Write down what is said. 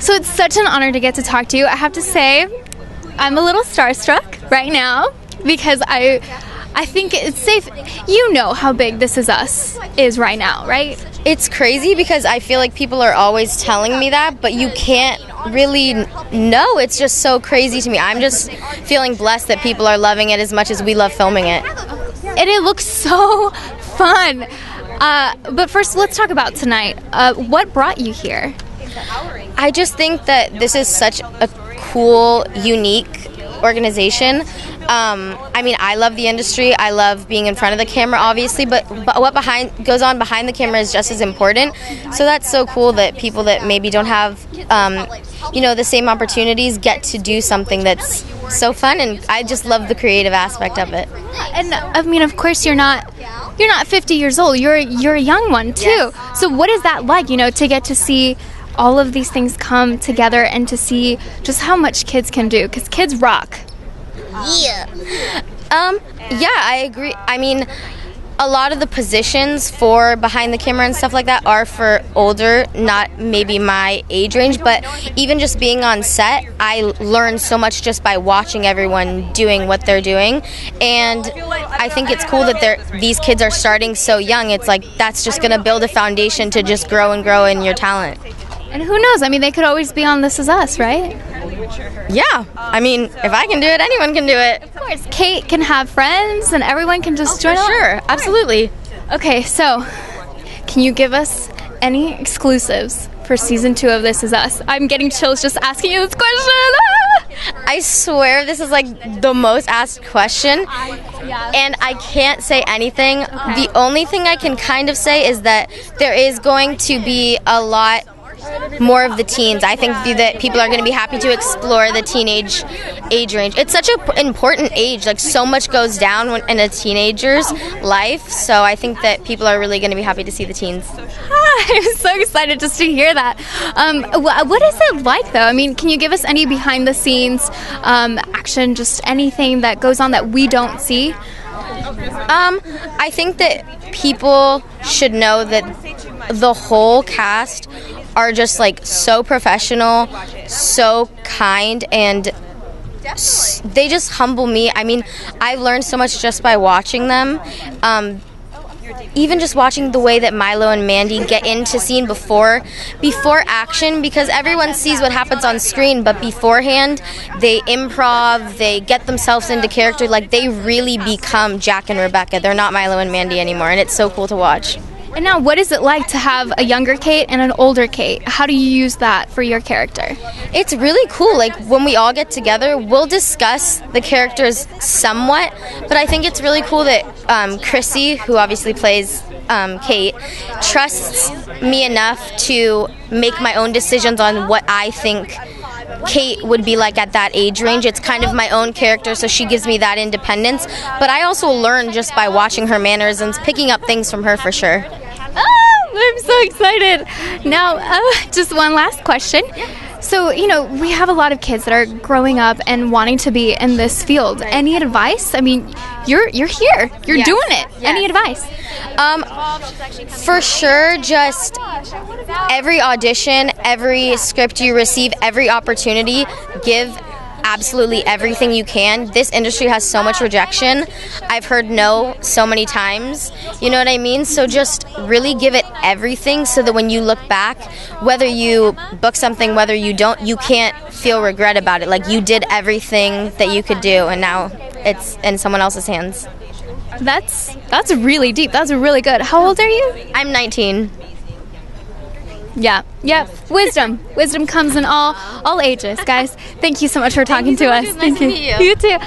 So it's such an honor to get to talk to you. I have to say, I'm a little starstruck right now because I think it's safe. You know how big This Is Us is right now, right? It's crazy because I feel like people are always telling me that, but you can't really know. It's just so crazy to me. I'm just feeling blessed that people are loving it as much as we love filming it. And it looks so fun. But first, let's talk about tonight. What brought you here? I just think that this is such a cool, unique organization. I mean, I love the industry. I love being in front of the camera, obviously, but what goes on behind the camera is just as important. So that's so cool that people that maybe don't have, the same opportunities get to do something that's so fun, and I just love the creative aspect of it. And I mean, of course, you're not 50 years old. You're a young one too. Yes. So what is that like? To get to see all of these things come together and to see just how much kids can do, because kids rock. Yeah, I agree. I mean, a lot of the positions for behind the camera and stuff like that are for older, not maybe my age range, but even just being on set, I learned so much just by watching everyone doing what they're doing, and I think it's cool that these kids are starting so young. It's like that's just going to build a foundation to just grow and grow in your talent. And who knows? I mean, they could always be on This Is Us, right? Yeah. I mean, if I can do it, anyone can do it. Of course. Kate can have friends, and everyone can just join. Sure. Absolutely. Okay, so can you give us any exclusives for season 2 of This Is Us? I'm getting chills just asking you this question. I swear this is like the most asked question, and I can't say anything. The only thing I can kind of say is that there is going to be a lot more of the teens. I think that people are going to be happy to explore the teenage age range. It's such an important age. Like, so much goes down in a teenager's life, so I think that people are really going to be happy to see the teens. I'm so excited just to hear that. What is it like, though? I mean, can you give us any behind-the-scenes action, just anything that goes on that we don't see? I think that people should know that the whole cast are just like so professional, so kind, and they just humble me. I mean, I've learned so much just by watching them. Even just watching the way that Milo and Mandy get into scene before action, because everyone sees what happens on screen, but beforehand they improv, they get themselves into character, like they really become Jack and Rebecca. They're not Milo and Mandy anymore, and it's so cool to watch. And now, what is it like to have a younger Kate and an older Kate? How do you use that for your character? It's really cool. Like, when we all get together, we'll discuss the characters somewhat, but I think it's really cool that Chrissy, who obviously plays Kate, trusts me enough to make my own decisions on what I think Kate would be like at that age range. It's kind of my own character, so she gives me that independence. But I also learn just by watching her manners and picking up things from her for sure. Oh, I'm so excited. Now, just one last question. So, we have a lot of kids that are growing up and wanting to be in this field. Any advice? I mean, you're here. You're doing it. Yes. Any advice? For sure, just every audition, every script you receive, every opportunity, give absolutely everything you can. This industry has so much rejection. I've heard no so many times. You know what I mean? So just really give it everything so that when you look back, whether you book something, whether you don't, you can't feel regret about it. Like, you did everything that you could do, and now it's in someone else's hands. That's really deep. That's really good. How old are you? I'm 19. Yeah. Wisdom comes in all ages, guys. Thank you so much for talking to us. Nice to meet you. You too.